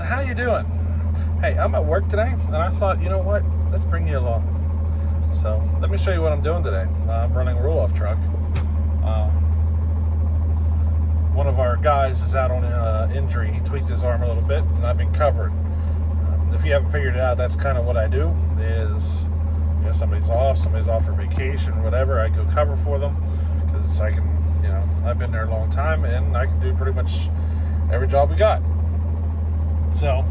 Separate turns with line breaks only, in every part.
how you doing? Hey, I'm at work today, and I thought, you know what? Let's bring you along. So let me show you what I'm doing today. I'm running a roll-off truck. One of our guys is out on injury. He tweaked his arm a little bit, and I've been covering. If you haven't figured it out, that's kind of what I do. Is somebody's off for vacation, whatever. I go cover for them because I can. I've been there a long time, and I can do pretty much every job we got. So,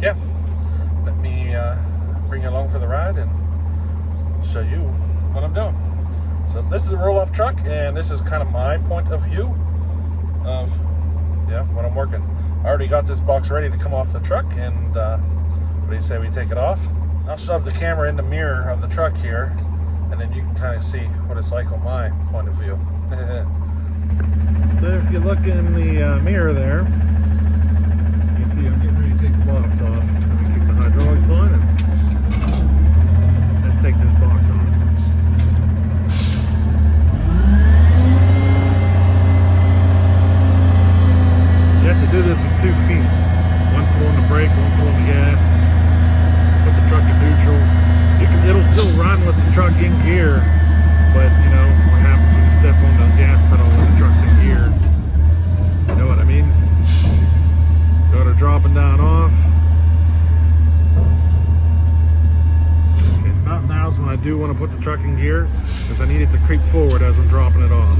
yeah, let me bring you along for the ride and show you what I'm doing. So this is a roll-off truck, and this is kind of my point of view of when I'm working. I already got this box ready to come off the truck, and what do you say we take it off? I'll shove the camera in the mirror of the truck here, and then you can kind of see what it's like on my point of view. So if you look in the mirror there, you can see I'm getting ready to take the box off. Let me keep the hydraulics on and let's take this box off. You have to do this with 2 feet. One foot on the brake, one foot on the gas. Put the truck in neutral. It'll still run with the truck in gear, but what happens when you step on the gas pedal when the truck's in gear. You know what I mean? Got her dropping down off. Okay, about now's when I do want to put the truck in gear, because I need it to creep forward as I'm dropping it off.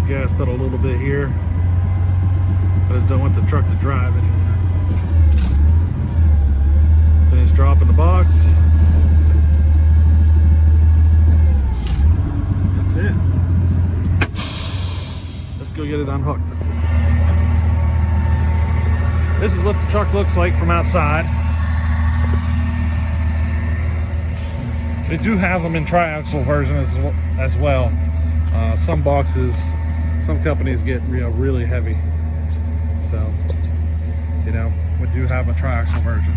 Gas pedal a little bit here. I just don't want the truck to drive anywhere. Finish dropping the box. That's it. Let's go get it unhooked. This is what the truck looks like from outside. They do have them in tri-axle version as well. Some companies get really heavy, so we do have a tri-axle version.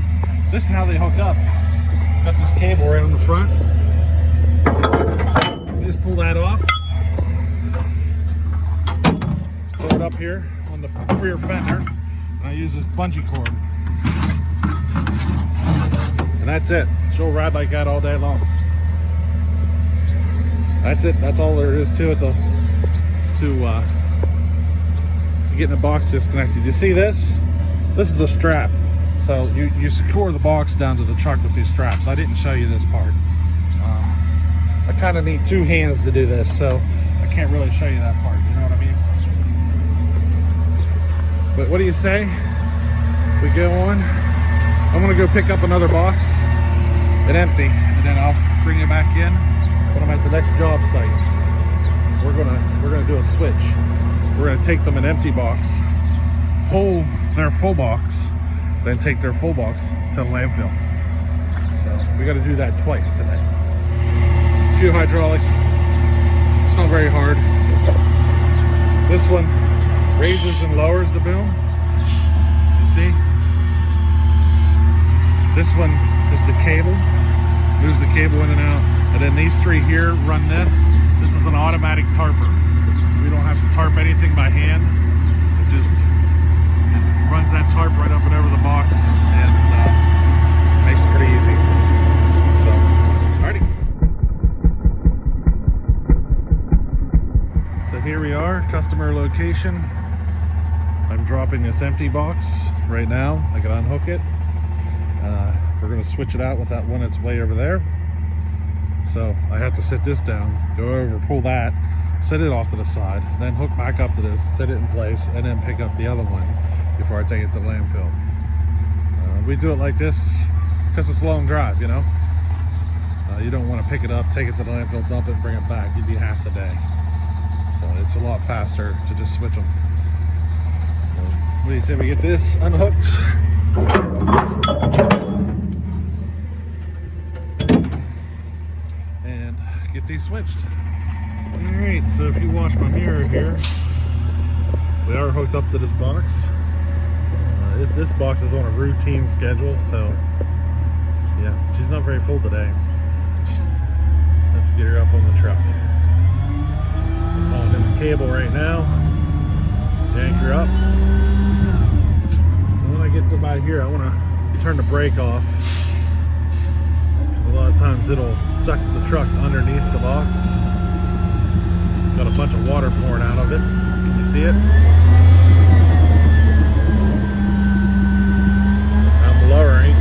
This is how they hook up. Got this cable right on the front. Just pull that off. Pull it up here on the rear fender, and I use this bungee cord, and that's it. She'll ride like that all day long. That's it. That's all there is to it, though. To getting the box disconnected. You see this? This is a strap. So you secure the box down to the truck with these straps. I didn't show you this part. I kind of need 2 hands to do this, so I can't really show you that part. You know what I mean? But what do you say? We go on. I'm gonna go pick up another box and empty, and then I'll bring it back in when I'm at the next job site. We're gonna do a switch. We're gonna take them an empty box, pull their full box, then take their full box to the landfill. So we got to do that twice today. A few hydraulics. It's not very hard. This one raises and lowers the boom. You see? This one is the cable. Moves the cable in and out. And then these 3 here run this. This is an automatic tarper. So we don't have to tarp anything by hand. It runs that tarp right up and over the box, and makes it pretty easy. So, alrighty. So here we are, customer location. I'm dropping this empty box right now. I can unhook it. We're going to switch it out with that one that's way over there. So I have to set this down, go over, pull that, set it off to the side, then hook back up to this, set it in place, and then pick up the other one before I take it to the landfill. We do it like this because it's a long drive, you don't want to pick it up, take it to the landfill, dump it, and bring it back. You'd be half the day. So it's a lot faster to just switch them. So what do you say we get this unhooked? Get these switched. Alright, so if you watch my mirror here, we are hooked up to this box. this box is on a routine schedule, so yeah, she's not very full today. Let's get her up on the truck. On in the cable right now. Yank her up. So when I get to about here, I want to turn the brake off, because a lot of times it'll suck the truck underneath the box. Got a bunch of water pouring out of it. Can you see it? I'm lowering.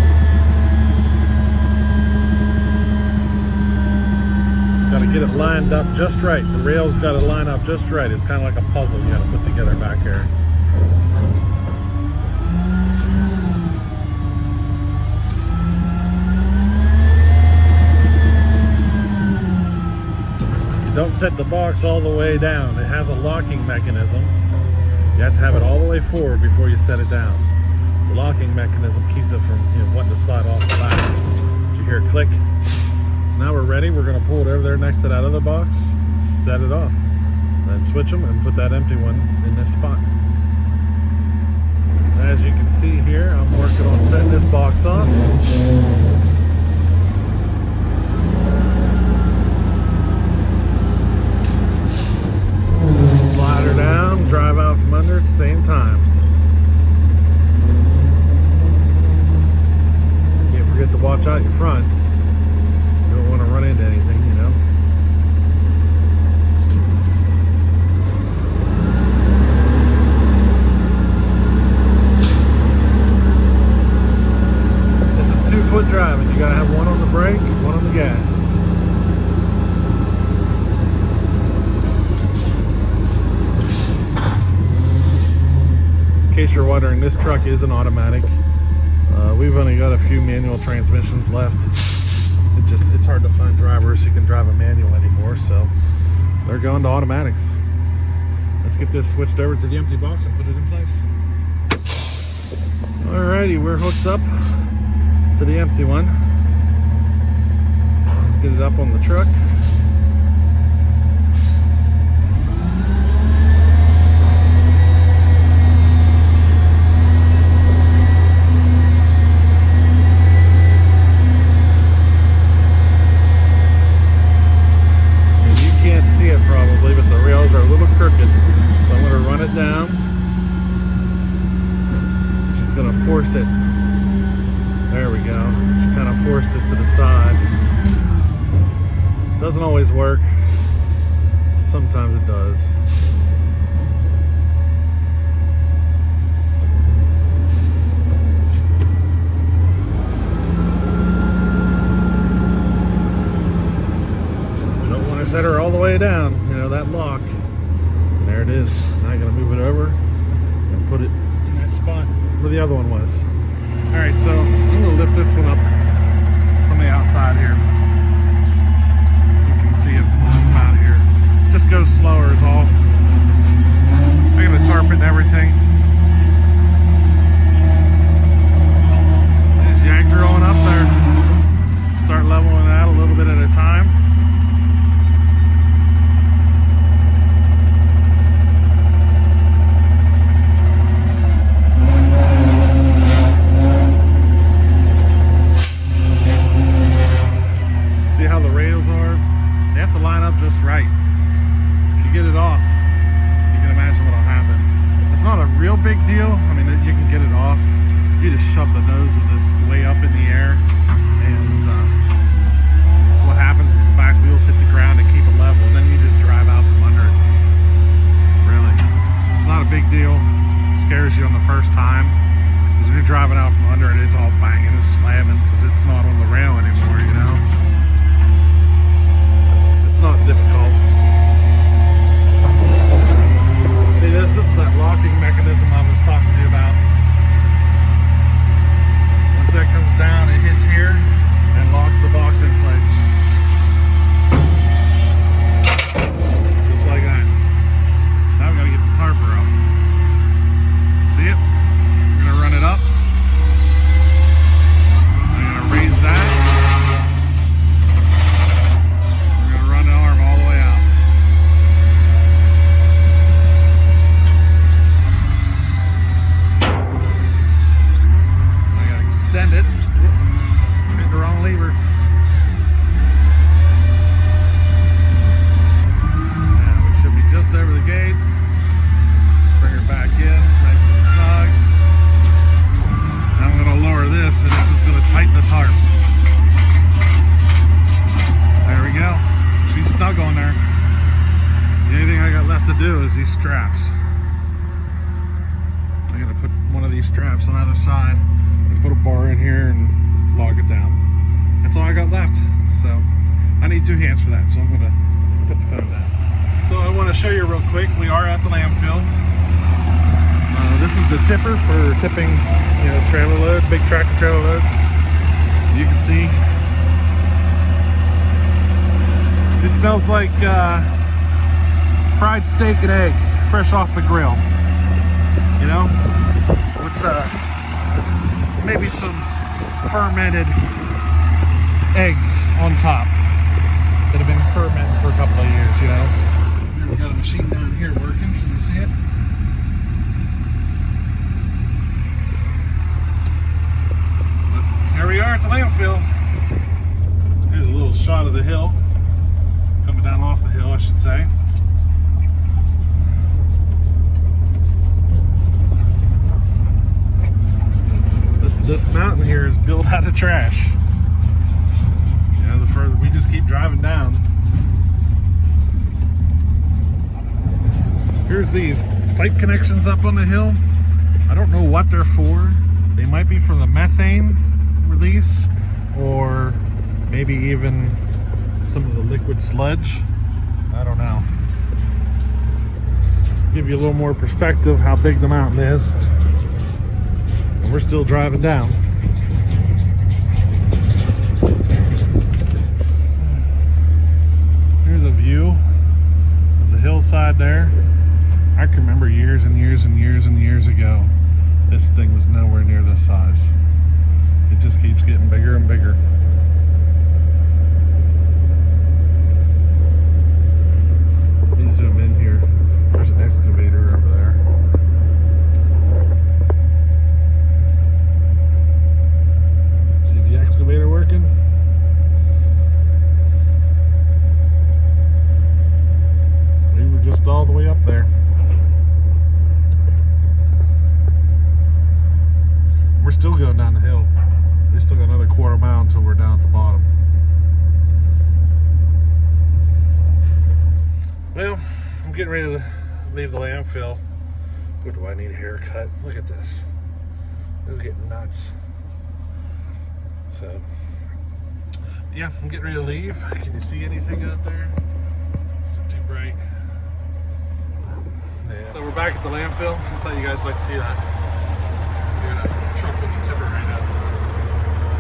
Got to get it lined up just right. The rail's got to line up just right. It's kind of like a puzzle you got to put together back here. Don't set the box all the way down. It has a locking mechanism. You have to have it all the way forward before you set it down. The locking mechanism keeps it from wanting to slide off the back. Did you hear it click? So now we're ready. We're going to pull it over there next to that other box, set it off, then switch them and put that empty one in this spot. As you can see here, I'm working on setting this box off. Slide her down, drive out from under at the same time. Can't forget to watch out your front. You don't want to run into anything, you know. This is 2-foot driving. You gotta have one on the brake, one on the gas. In case you're wondering, this truck is an automatic. We've only got a few manual transmissions left. It's hard to find drivers who can drive a manual anymore, so they're going to automatics. Let's get this switched over to the empty box and put it in place. Alrighty, we're hooked up to the empty one. Let's get it up on the truck. Probably, but the rails are a little crooked, so I'm going to run it down. She's going to force it. There we go. She kind of forced it to the side. Doesn't always work. Sometimes it does. Set her all the way down, that lock. And there it is. Now I'm going to move it over and put it in that spot where the other one was. Alright, so I'm going to lift this one up from the outside here. You can see it from out here. Just goes slower is all. I got to tarp it and everything. Just yank her on up there. Start leveling that a little bit at a time. Just right. If you get it off, you can imagine what'll happen. It's not a real big deal. I mean, you can get it off. You just shove the nose of this way up in the air, and what happens is the back wheels hit the ground and keep it level, and then you just drive out from under it. Really, it's not a big deal. It scares you on the first time, because if you're driving out from under it, it's all banging and slamming because it's not on the rail anymore, you know. It's not difficult. See this is that locking mechanism I was talking to you about. Once that comes down, it hits here and locks the box in place. Just like that. Now we gotta get the tarper up. See it? We're gonna run it up. I'm gonna raise that. of these straps on either side and put a bar in here and log it down. That's all I got left. So I need 2 hands for that, so I'm gonna put the phone down. So I want to show you real quick, we are at the landfill. This is the tipper for tipping, trailer load, big tractor trailer loads. You can see. It smells like fried steak and eggs, fresh off the grill. With maybe some fermented eggs on top that have been fermented for a couple of years, Here we got a machine down here working. Can you see it? Here we are at the landfill. Here's a little shot of the hill. Coming down off the hill, I should say. This mountain here is built out of trash. The further we just keep driving down. Here's these pipe connections up on the hill. I don't know what they're for. They might be for the methane release, or maybe even some of the liquid sludge. I don't know. Give you a little more perspective how big the mountain is. And we're still driving down. Here's a view of the hillside there. I can remember years and years and years and years ago, this thing was nowhere near this size. It just keeps getting bigger and bigger. Let me zoom in here. There's an excavator over there. See the excavator working? We were just all the way up there. We're still going down the hill. We still got another quarter mile until we're down at the bottom. Well, I'm getting ready to leave the landfill. Boy, do I need a haircut. Look at this. This is getting nuts. So, yeah, I'm getting ready to leave. Can you see anything out there? Is it too bright? Yeah. So we're back at the landfill. I thought you guys would like to see that. We got a truck with a tipper right now.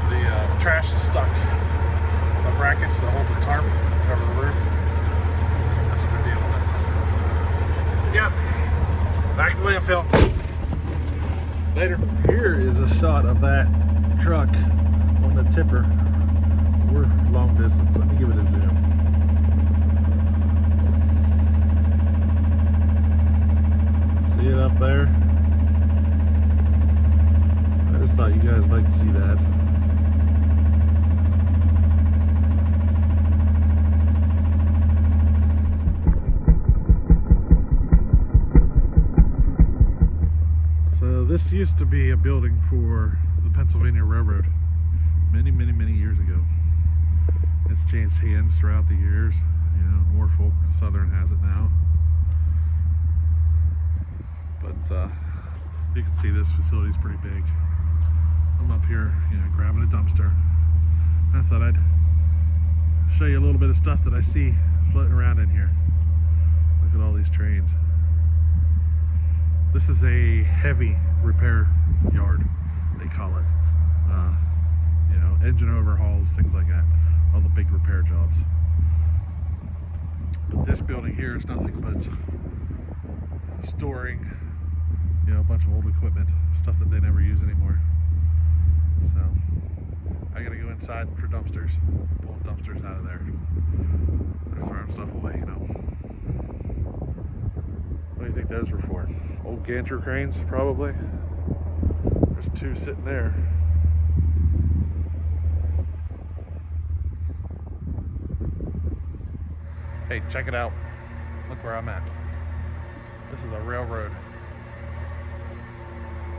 The trash is stuck. The brackets that hold the tarp over the roof. That's what they're dealing with. Yeah, back to the landfill. Later. Here is a shot of that truck on the tipper. We're long distance. Let me give it a zoom. See it up there? I just thought you guys would like to see that. So this used to be a building for the Pennsylvania Rail Road many, many, many years ago. It's changed hands throughout the years. Norfolk Southern has it now. But you can see this facility is pretty big. I'm up here, grabbing a dumpster. I thought I'd show you a little bit of stuff that I see floating around in here. Look at all these trains. This is a heavy repair yard, they call it. Engine overhauls, things like that. All the big repair jobs. But this building here is nothing but storing, a bunch of old equipment, stuff that they never use anymore. So I gotta go inside for dumpsters, pulling dumpsters out of there. They're throwing stuff away, What do you think those were for? Old gantry cranes, probably. There's 2 sitting there. Hey, check it out. Look where I'm at. This is a railroad.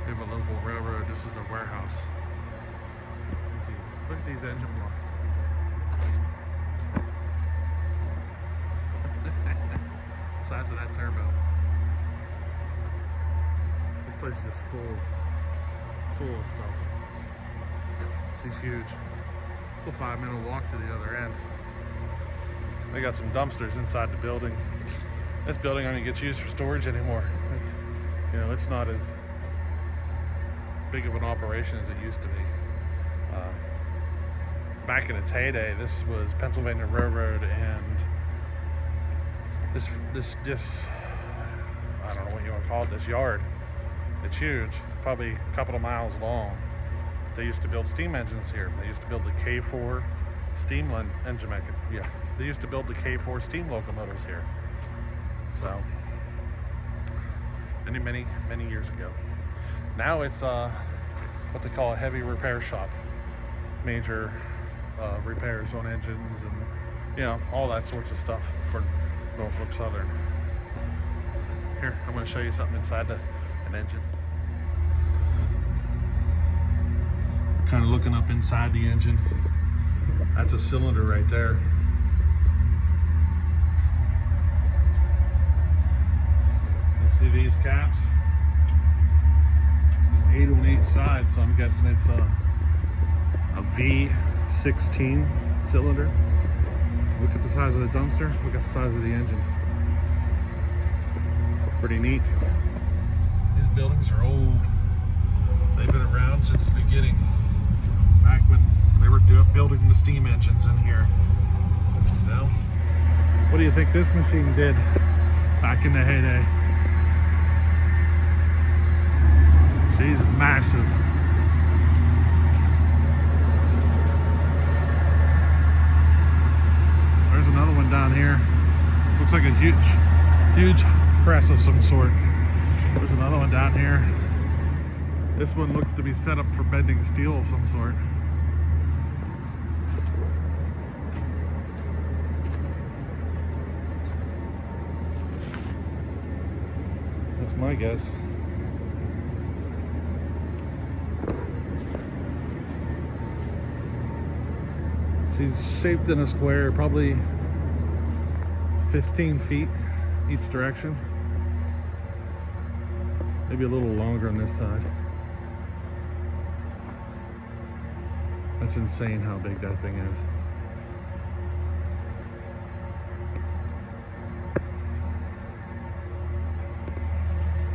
We have a local railroad. This is the warehouse. Look at these engine blocks. Size of that turbo. This place is just full full of stuff. She's huge. It's a 5-minute walk to the other end. They got some dumpsters inside the building. This building only gets used for storage anymore. It's not as big of an operation as it used to be. Back in its heyday, this was Pennsylvania Rail Road, and this I don't know what you want to call it, this yard. It's huge, probably a couple of miles long. They used to build steam engines here. They used to build the K4 steam engine. Yeah, they used to build the K4 steam locomotives here. So many years ago. Now it's what they call a heavy repair shop. Major repairs on engines and all that sorts of stuff for Norfolk Southern. Here, I'm going to show you something inside an engine. Kind of looking up inside the engine. That's a cylinder right there. You see these caps? There's 8 on each side, so I'm guessing it's a V16 cylinder. Look at the size of the dumpster. Look at the size of the engine. Pretty neat. These buildings are old. They've been around since the beginning. Back when they were building the steam engines in here. What do you think this machine did back in the heyday? She's massive. There's another one down here. Looks like a huge press of some sort. There's another one down here. This one looks to be set up for bending steel of some sort. That's my guess. She's shaped in a square, probably 15 feet each direction. Maybe a little longer on this side. That's insane how big that thing is.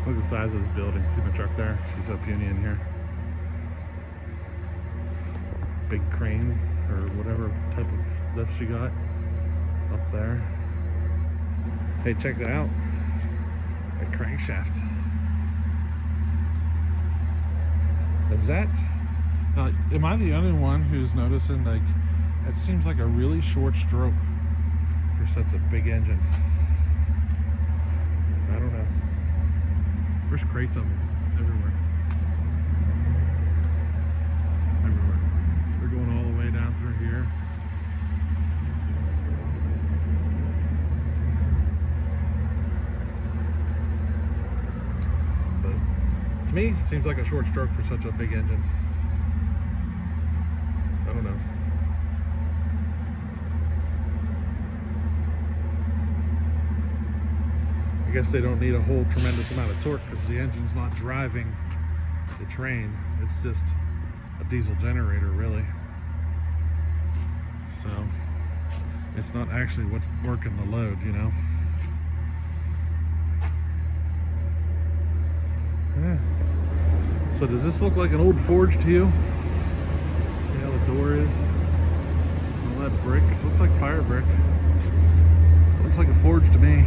Look at the size of this building. See my truck there? She's up Union here. Big crane or whatever type of lift she got up there. Hey, check that out. A crankshaft. Is that? Am I the only one who's noticing, like, it seems like a really short stroke for such a big engine? I don't know. There's crates of them everywhere. They're going all the way down through here. But to me, it seems like a short stroke for such a big engine. I don't know. I guess they don't need a whole tremendous amount of torque because the engine's not driving the train. It's just a diesel generator, really. So it's not actually what's working the load, you know. Yeah. So does this look like an old forge to you? See how the door is? All that brick. Looks like fire brick. Looks like a forge to me.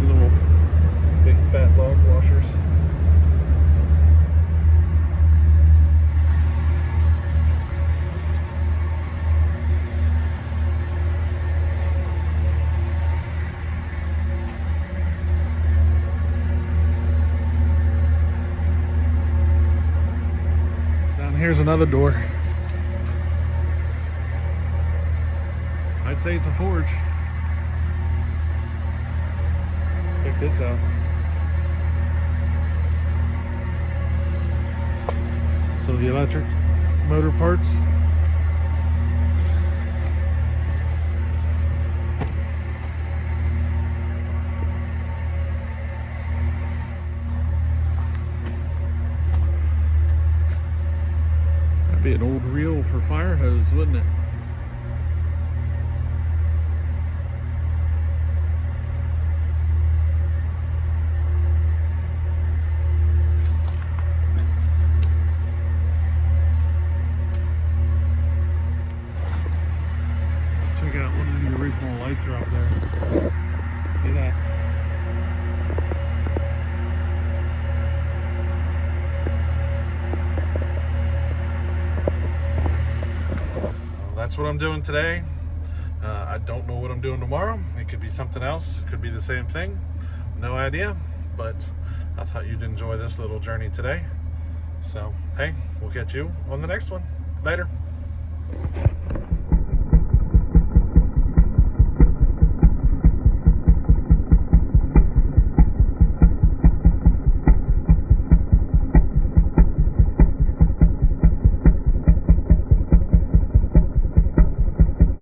Little big fat log washers. Here's another door. I'd say it's a forge. Check this out. So the electric motor parts. reel for fire hose, wouldn't it? Check out one of the original lights are up there. See that? That's what I'm doing today. I don't know what I'm doing tomorrow. It could be something else. It could be the same thing. No idea. But I thought you'd enjoy this little journey today. So, hey, we'll catch you on the next one. Later.